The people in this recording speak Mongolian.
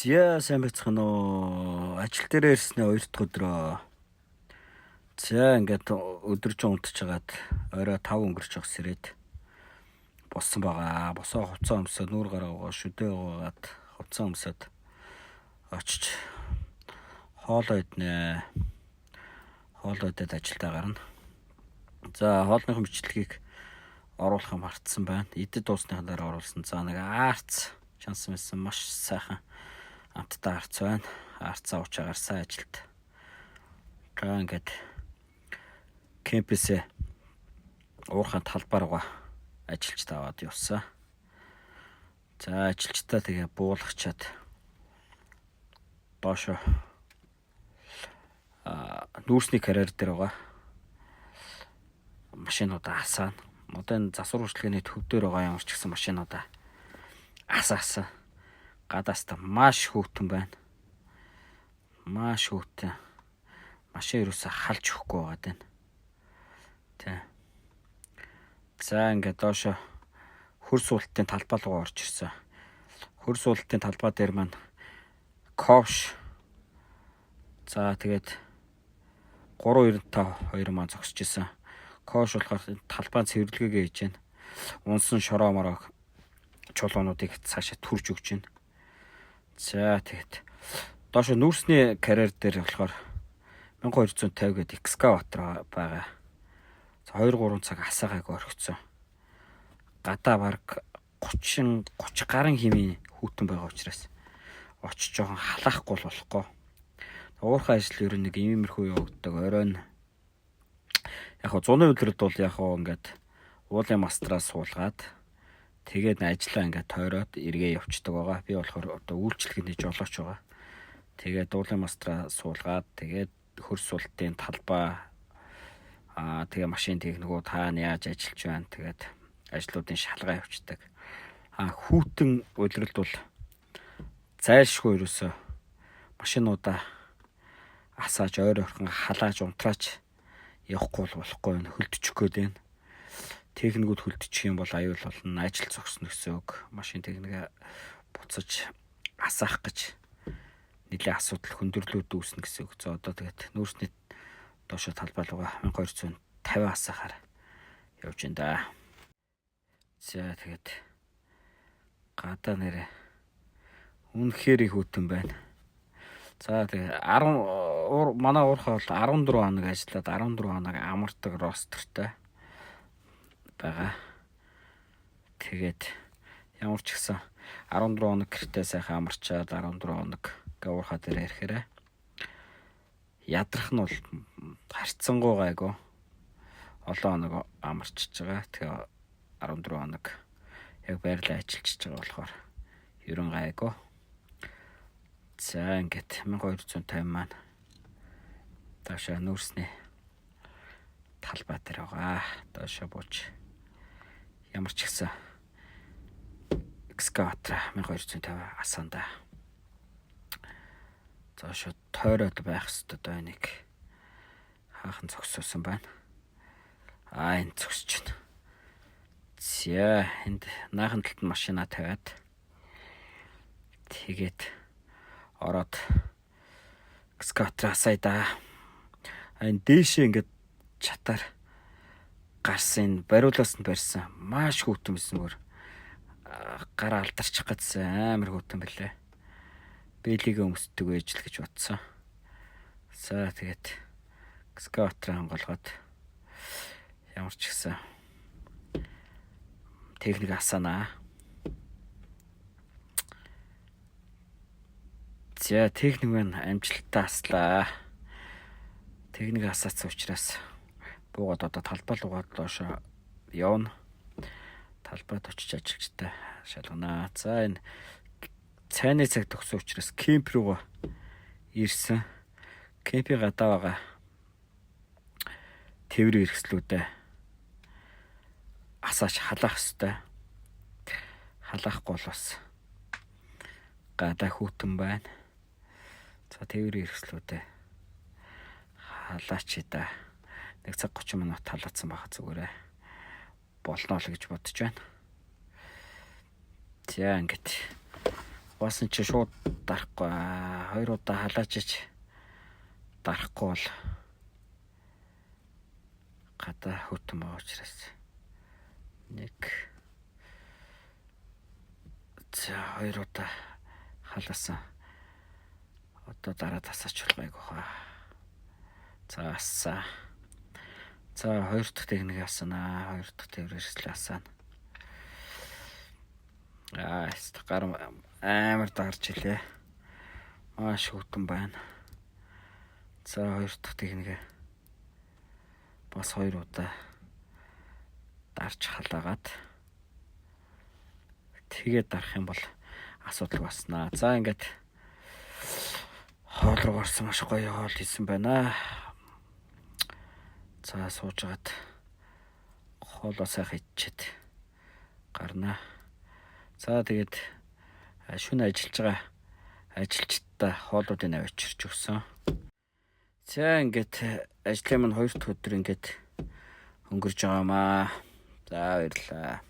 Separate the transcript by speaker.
Speaker 1: Сайн байцгаана уу? Ажил дээр ирснээ 2 дахь өдрөө. Ингээд өдөржин унтчихагаад орой 5 өнгөрч явах сэрээд боссон байгаа. Босоо хувцас өмсөд нүүр гараагаа шүдээ уугаад хувцас өмсөд очиж хоолоо иднэ. Хоолоо идээд ажилдаа гарна. За хоолныхын бичлэгийг оруулах юм мартсан байна. Идэд дуусныхаа дараа оруулсан. За нэг арц чансан байсан маш сайхан амттай арц байна. Арцаа уучаа гарсан ажилд. Ингээд кемпээсээ уурхайн талбай руугаа ажилч таваад явсан. За ажилчтай тэгээ буулгачаад доошо нүүрсний карьер дээр байгаа машинуудаа асаана. Одоо энэ засвар үйлчлэгээний төв дээр байгаа ямар ч гэсэн машинуудаа асаасан. Гадааста маш хөтөн байна. Маш хөтөн. Машин ерөөсө халж өгөхгүй байгаад байна. Тэ. За ингээд доошо хөрс суултын талбай руу орж ирсэн. Хөрс суултын талбай дээр маань ковш. За тэгээд 395 маань зогсож исэн. Ковш болохоор талбайн цэвэрлэгээ хийж байна. Унсан шороо мороо чулуунуудыг цаашаа түрж өгч байна. За тэгээд доошо нүүрсний карьер дээр болохоор 1250 гээд экскаватор байгаа. За 2-3 цаг асаагааг орхицсон. Гадаа баг 30 гарын хэмээн хүүтэн байгаа учраас очиж жоохон халаахгүй болохгүй. Уурхай ажил ер нь нэг иймэрхүү явагддаг. Оройн яг зуны өдрөд бол яг ингээд уулын мастраа суулгаад тэгээд ажиллаа ингээд тойроод эргээ явцдаг байгаа. Би болохоор одоо үйлчлэгээний жолооч байгаа. Тэгээд уулын мастраа суулгаад тэгээд хөрс суултын талбай тэгээ машин техникүүд хаана яаж ажиллаж байна. Тэгээд ажлуудын шалгаа явцдаг. Хүүтэн удирдал бол зайлшгүй ерөөсөө машинуудаа асааж ойрхон халааж унтраач явахгүй болохгүй байна. Хөлдөчих гээд байна. Техникүүд хөлдөчих юм бол аюул болно. Ажил зогсно гэсэн үг. Машин техник буцаж асаах гэж нэлээд асуудал хөндөрлөд үүснэ гэсэн үг. За одоо тэгээд нүүрсний доошо талбай руугаа 1250 асаахаар явж байна да. За тэгээд гадаа нэрэ үнэхээр их хөтөн байна. За тэгээд манай уурхай бол 14 хоног ажиллаад 14 хоног амардаг ростертэй байгаа. Тэгээд ямар ч гэсэн 14 хоног гэртээ сайхан амарчаад 14 хоног уурхай дээр ирэхээр ядрах нь бол харьцангуй гайгүй олон хоног амарчиж байгаа. Тэгээ 14 хоног яг байрлал ажиллаж байгаа болохоор ерөн гайгүй. За ингээд 1250 маань доошо нүүрсний талбай дээр байгаа. Доошо бууж ямар ч гэсэн экскаватор 1250 асаанда. Доошо тойроод байх хэвээр доо нэг хаахан зогсоосон байна. Энэ зогсож байна. За энд наахан талд машина тавиад тэгээд ороод экскаватор асаая. Энэ дээшээ ингээд чатаар гарсан бариулаас нь барьсан маш хөтөн байсан мөр гараа алдарчих гэсэн амар хөтөн байлээ. Бэлигээ өмсдөг байж л гэж бодсон. За тэгээд экскаватор хамгаалгаад ямар ч гэсэн техник асаана. За техник маань амжилттай аслаа. Техник асаацсан учраас буугаад одоо талбай руугаа доошо явна. Талбайд очиж ажилчтай шалгана. За энэ цайны цаг төгсөн учраас кемп руугаа ирсэн. Кемпийн гадаа байгаа тэвэр хэрэгслүүдээ асааж халаах ёстой. Халаахгүй бол бас гадаа хүүтэн байна. За тэвэр хэрэгслүүдээ халаач да. 1 цаг 30 минут халаацсан байгаа зүгээрээ болно л гэж бодож байна. За ингээд Бас энэ чи шууд дарахгүй. 2 удаа халаачиж дарахгүй бол гадаа хөтөн байгаа учраас нэг за 2 удаа халаасан. Одоо дараа тасаач болгоё гоо. За асаа. За 2 дахь техник асана. 2 дахь тэрвэрсэл асаана. Гар амар даарч илээ. Маш хөтөн байна. За 2 дахь техник бас 2 удаа дарж халаагаад тэгээд дарах юм бол асуудал баснаа. За ингээд хоол руу гарсан маш гоё хоол хийсэн байна. За суужгаад хоолоо сайхан идчихэд гарнаа. За тэгээд шөнө ажиллаж байгаа ажилчдаа хоолуудыг авчирч өгсөн. За ингээд ажлын минь 2 дахь өдөр ингээд өнгөрж байгаамаа. За баярлалаа.